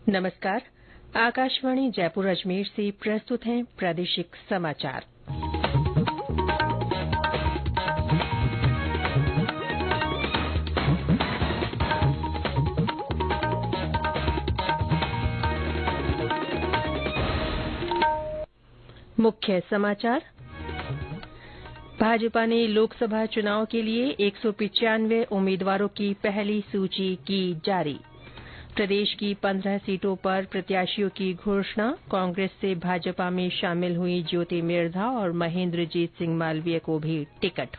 नमस्कार। आकाशवाणी जयपुर अजमेर से प्रस्तुत हैं प्रादेशिक समाचार। मुख्य समाचार। भाजपा ने लोकसभा चुनाव के लिए 195 उम्मीदवारों की पहली सूची की जारी। प्रदेश की 15 सीटों पर प्रत्याशियों की घोषणा। कांग्रेस से भाजपा में शामिल हुई ज्योति मिर्धा और महेंद्रजीत सिंह मालवीय को भी टिकट।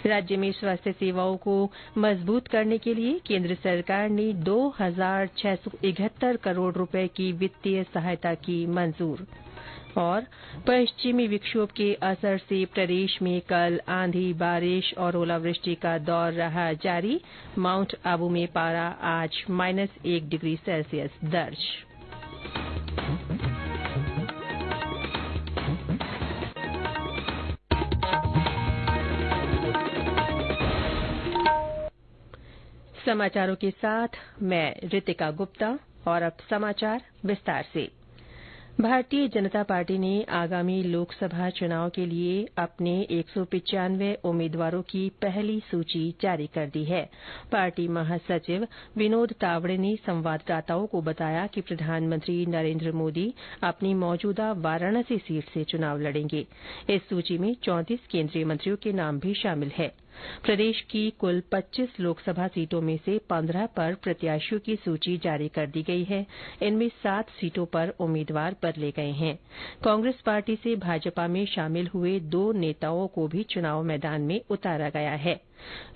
राज्य में स्वास्थ्य सेवाओं को मजबूत करने के लिए केंद्र सरकार ने 2,671 करोड़ रुपए की वित्तीय सहायता की मंजूर। और पश्चिमी विक्षोभ के असर से प्रदेश में कल आंधी, बारिश और ओलावृष्टि का दौर रहा जारी। माउंट आबू में पारा आज -1 डिग्री सेल्सियस दर्ज। समाचारों के साथ मैं रितिका गुप्ता। और अब समाचार विस्तार से। भारतीय जनता पार्टी ने आगामी लोकसभा चुनाव के लिए अपने 195 उम्मीदवारों की पहली सूची जारी कर दी है। पार्टी महासचिव विनोद तावड़े ने संवाददाताओं को बताया कि प्रधानमंत्री नरेंद्र मोदी अपनी मौजूदा वाराणसी सीट से चुनाव लड़ेंगे। इस सूची में 34 केंद्रीय मंत्रियों के नाम भी शामिल है। प्रदेश की कुल 25 लोकसभा सीटों में से 15 पर प्रत्याशियों की सूची जारी कर दी गई है। इनमें 7 सीटों पर उम्मीदवार बदले गए हैं। कांग्रेस पार्टी से भाजपा में शामिल हुए 2 नेताओं को भी चुनाव मैदान में उतारा गया है।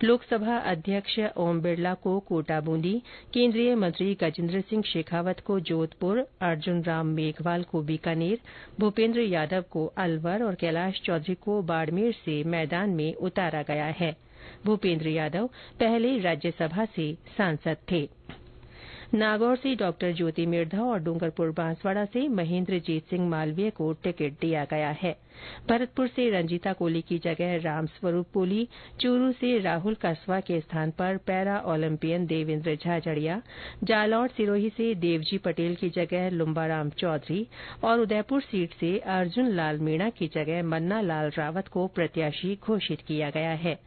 लोकसभा अध्यक्ष ओम बिरला को कोटा बूंदी, केंद्रीय मंत्री गजेंद्र सिंह शेखावत को जोधपुर, अर्जुन राम मेघवाल को बीकानेर, भूपेंद्र यादव को अलवर और कैलाश चौधरी को बाड़मेर से मैदान में उतारा गया है। भूपेंद्र यादव पहले राज्यसभा से सांसद थे। नागौर से डॉ ज्योति मिर्धा और डूंगरपुर बांसवाड़ा से महेंद्रजीत सिंह मालवीय को टिकट दिया गया है। भरतपुर से रंजीता कोली की जगह रामस्वरूप कोली, चूरू से राहुल कस्वा के स्थान पर पैरा ओलंपियन देवेंद्र झाझड़िया, जालौर सिरोही से देवजी पटेल की जगह लुम्बाराम चौधरी और उदयपुर सीट से अर्जुन लाल मीणा की जगह मन्ना लाल रावत को प्रत्याशी घोषित किया गया है।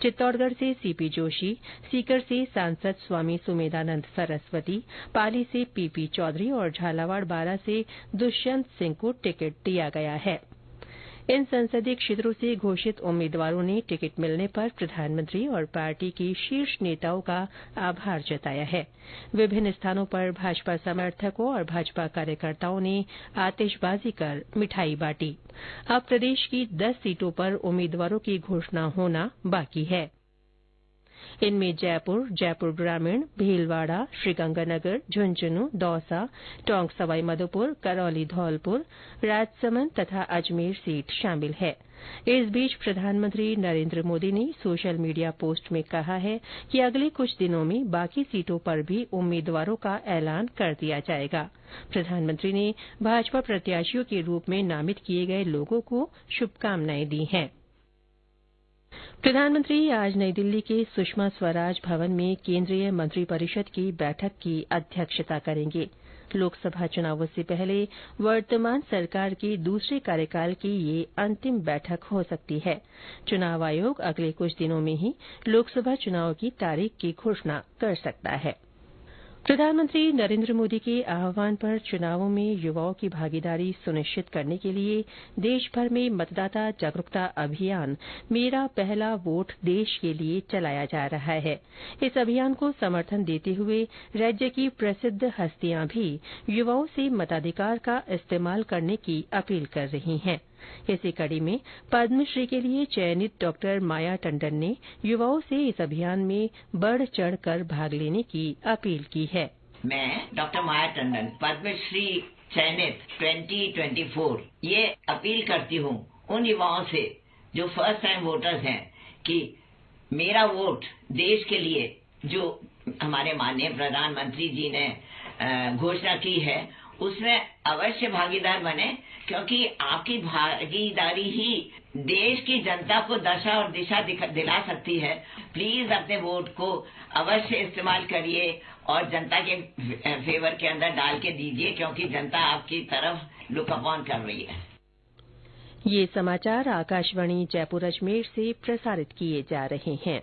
चित्तौड़गढ़ से सीपी जोशी, सीकर से सांसद स्वामी सुमेधानंद सरस्वती, पाली से पीपी चौधरी और झालावाड़ बारां से दुष्यंत सिंह को टिकट दिया गया है। इन संसदीय क्षेत्रों से घोषित उम्मीदवारों ने टिकट मिलने पर प्रधानमंत्री और पार्टी के शीर्ष नेताओं का आभार जताया है। विभिन्न स्थानों पर भाजपा समर्थकों और भाजपा कार्यकर्ताओं ने आतिशबाजी कर मिठाई बांटी। अब प्रदेश की 10 सीटों पर उम्मीदवारों की घोषणा होना बाकी है। इनमें जयपुर, जयपुर ग्रामीण, भीलवाड़ा, श्रीगंगानगर, झुंझुनूं, दौसा, टोंक सवाईमाधोपुर, करौली धौलपुर, राजसमंद तथा अजमेर सीट शामिल है। इस बीच प्रधानमंत्री नरेंद्र मोदी ने सोशल मीडिया पोस्ट में कहा है कि अगले कुछ दिनों में बाकी सीटों पर भी उम्मीदवारों का ऐलान कर दिया जाएगा। प्रधानमंत्री ने भाजपा प्रत्याशियों के रूप में नामित किए गए लोगों को शुभकामनाएं दी हैं। प्रधानमंत्री आज नई दिल्ली के सुषमा स्वराज भवन में केंद्रीय मंत्रिपरिषद की बैठक की अध्यक्षता करेंगे। लोकसभा चुनावों से पहले वर्तमान सरकार के दूसरे कार्यकाल की ये अंतिम बैठक हो सकती है। चुनाव आयोग अगले कुछ दिनों में ही लोकसभा चुनाव की तारीख की घोषणा कर सकता है। प्रधानमंत्री नरेंद्र मोदी के आह्वान पर चुनावों में युवाओं की भागीदारी सुनिश्चित करने के लिए देशभर में मतदाता जागरूकता अभियान मेरा पहला वोट देश के लिए चलाया जा रहा है। इस अभियान को समर्थन देते हुए राज्य की प्रसिद्ध हस्तियां भी युवाओं से मताधिकार का इस्तेमाल करने की अपील कर रही हैं। इसी कड़ी में पद्मश्री के लिए चयनित डॉ माया टंडन ने युवाओं से इस अभियान में बढ़ चढ़ कर भाग लेने की अपील की है। मैं डॉ माया टंडन पद्मश्री चयनित 2024 ये अपील करती हूँ उन युवाओं से जो फर्स्ट टाइम वोटर्स हैं कि मेरा वोट देश के लिए जो हमारे माननीय प्रधानमंत्री जी ने घोषणा की है उसमें अवश्य भागीदार बने, क्योंकि आपकी भागीदारी ही देश की जनता को दशा और दिशा दिला सकती है। प्लीज अपने वोट को अवश्य इस्तेमाल करिए और जनता के फेवर के अंदर डाल के दीजिए, क्योंकि जनता आपकी तरफ लुक अपॉन कर रही है। ये समाचार आकाशवाणी जयपुर अजमेर से प्रसारित किए जा रहे हैं।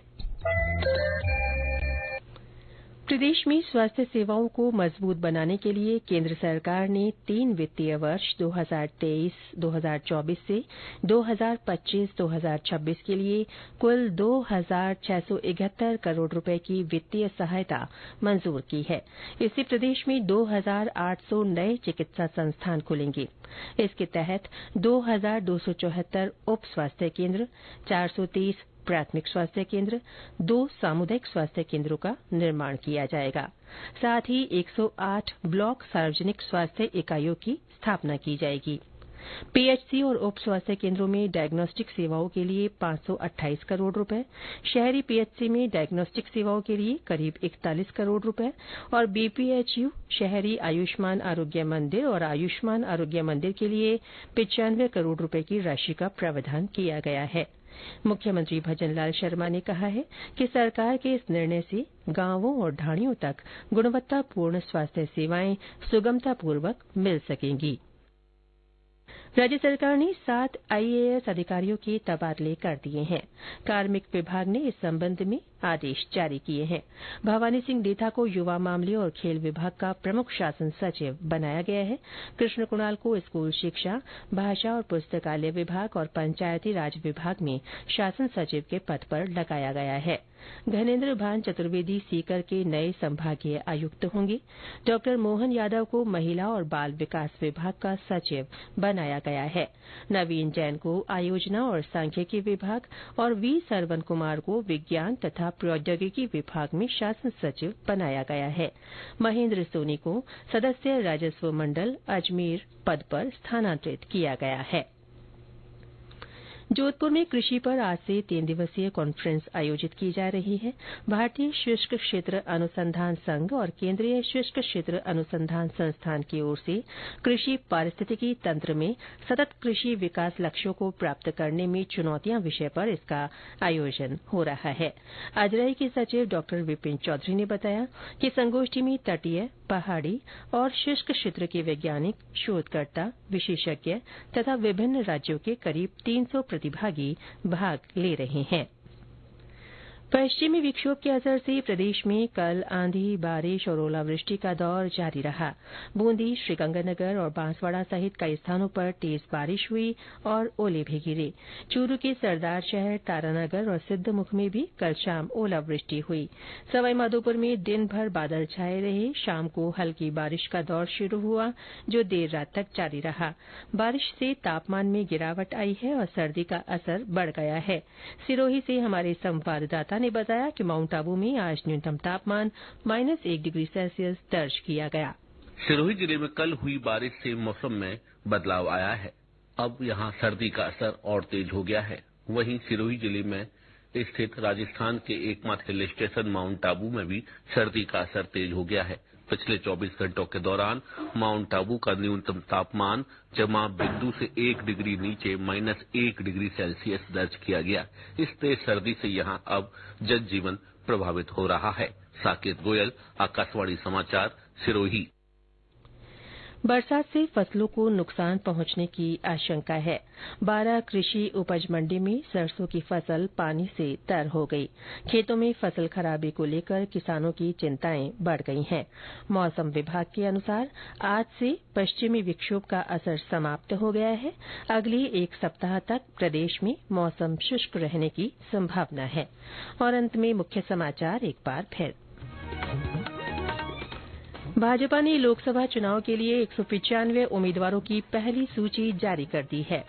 प्रदेश में स्वास्थ्य सेवाओं को मजबूत बनाने के लिए केंद्र सरकार ने 3 वित्तीय वर्ष 2023-2024 से 2025-2026 के लिए कुल 2,671 करोड़ रुपए की वित्तीय सहायता मंजूर की है। इससे प्रदेश में 2,800 नए चिकित्सा संस्थान खुलेंगे। इसके तहत 2,274 उप स्वास्थ्य केंद्र, 430 प्राथमिक स्वास्थ्य केंद्र, 2 सामुदायिक स्वास्थ्य केंद्रों का निर्माण किया जाएगा। साथ ही 108 ब्लॉक सार्वजनिक स्वास्थ्य इकाइयों की स्थापना की जाएगी। पीएचसी और उप स्वास्थ्य केंद्रों में डायग्नोस्टिक सेवाओं के लिए 528 करोड़ रुपए, शहरी पीएचसी में डायग्नोस्टिक सेवाओं के लिए करीब 41 करोड़ रुपए और बीपीएचयू, शहरी आयुष्मान आरोग्य मंदिर और आयुष्मान आरोग्य मंदिर के लिए 95 करोड़ रुपए की राशि का प्रावधान किया गया है। मुख्यमंत्री भजनलाल शर्मा ने कहा है कि सरकार के इस निर्णय से गांवों और ढाणियों तक गुणवत्तापूर्ण स्वास्थ्य सेवाएं सुगमतापूर्वक मिल सकेंगी। राज्य सरकार ने 7 आईएएस अधिकारियों के तबादले कर दिए हैं। कार्मिक विभाग ने इस संबंध में आदेश जारी किए हैं। भवानी सिंह देथा को युवा मामले और खेल विभाग का प्रमुख शासन सचिव बनाया गया है। कृष्ण कुणाल को स्कूल शिक्षा, भाषा और पुस्तकालय विभाग और पंचायती राज विभाग में शासन सचिव के पद पर लगाया गया है। घनेन्द्र भान चतुर्वेदी सीकर के नए संभागीय आयुक्त होंगे। डॉ मोहन यादव को महिला और बाल विकास विभाग का सचिव बनाया गया है। नवीन जैन को आयोजना और सांख्यिकी विभाग और वी सरवन कुमार को विज्ञान तथा प्रौद्योगिकी विभाग में शासन सचिव बनाया गया है। महेंद्र सोनी को सदस्य राजस्व मंडल अजमेर पद पर स्थानांतरित किया गया है। जोधपुर में कृषि पर आज से 3 दिवसीय कॉन्फ्रेंस आयोजित की जा रही है। भारतीय शुष्क क्षेत्र अनुसंधान संघ और केंद्रीय शुष्क क्षेत्र अनुसंधान संस्थान की ओर से कृषि पारिस्थितिकी तंत्र में सतत कृषि विकास लक्ष्यों को प्राप्त करने में चुनौतियां विषय पर इसका आयोजन हो रहा है। अजराई के सचिव डॉ विपिन चौधरी ने बताया कि संगोष्ठी में तटीय, पहाड़ी और शुष्क क्षेत्र के वैज्ञानिक, शोधकर्ता, विशेषज्ञ तथा विभिन्न राज्यों के करीब 300 प्रतिभागी भाग ले रहे हैं। पश्चिमी विक्षोभ के असर से प्रदेश में कल आंधी, बारिश और ओलावृष्टि का दौर जारी रहा। बूंदी, श्रीगंगानगर और बांसवाड़ा सहित कई स्थानों पर तेज बारिश हुई और ओले भी गिरे। चूरू के सरदार शहर, तारानगर और सिद्धमुख में भी कल शाम ओलावृष्टि हुई। सवाईमाधोपुर में दिन भर बादल छाए रहे। शाम को हल्की बारिश का दौर शुरू हुआ, जो देर रात तक जारी रहा। बारिश से तापमान में गिरावट आई है और सर्दी का असर बढ़ गया है। सिरोही से हमारे संवाददाता ने बताया कि माउंट आबू में आज न्यूनतम तापमान -1 डिग्री सेल्सियस दर्ज किया गया। सिरोही जिले में कल हुई बारिश से मौसम में बदलाव आया है। अब यहां सर्दी का असर और तेज हो गया है। वहीं सिरोही जिले में स्थित राजस्थान के एकमात्र हिल स्टेशन माउंट आबू में भी सर्दी का असर तेज हो गया है। पिछले 24 घंटों के दौरान माउंट आबू का न्यूनतम तापमान जमाव बिंदु से 1 डिग्री नीचे -1 डिग्री सेल्सियस दर्ज किया गया। इस तेज सर्दी से यहां अब जनजीवन प्रभावित हो रहा है। साकेत गोयल, आकाशवाणी समाचार, सिरोही। बरसात से फसलों को नुकसान पहुंचने की आशंका है। 12 कृषि उपज मंडी में सरसों की फसल पानी से तर हो गई। खेतों में फसल खराबे को लेकर किसानों की चिंताएं बढ़ गई हैं। मौसम विभाग के अनुसार आज से पश्चिमी विक्षोभ का असर समाप्त हो गया है। अगले 1 सप्ताह तक प्रदेश में मौसम शुष्क रहने की संभावना है। और अंत में मुख्य समाचार एक बार फिर। भाजपा ने लोकसभा चुनाव के लिए 195 उम्मीदवारों की पहली सूची जारी कर दी है।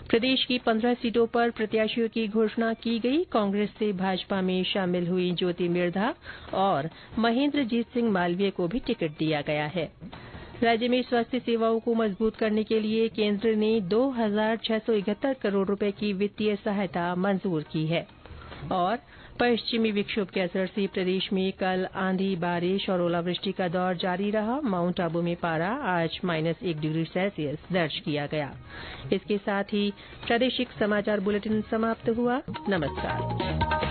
प्रदेश की 15 सीटों पर प्रत्याशियों की घोषणा की गई। कांग्रेस से भाजपा में शामिल हुई ज्योति मिर्धा और महेंद्रजीत सिंह मालवीय को भी टिकट दिया गया है। राज्य में स्वास्थ्य सेवाओं को मजबूत करने के लिए केंद्र ने 2,671 करोड़ रुपए की वित्तीय सहायता मंजूर की है। और पश्चिमी विक्षोभ के असर से प्रदेश में कल आंधी, बारिश और ओलावृष्टि का दौर जारी रहा। माउंट आबू में पारा आज -1 डिग्री सेल्सियस दर्ज किया गया। इसके साथ ही प्रादेशिक समाचार बुलेटिन समाप्त हुआ। नमस्कार।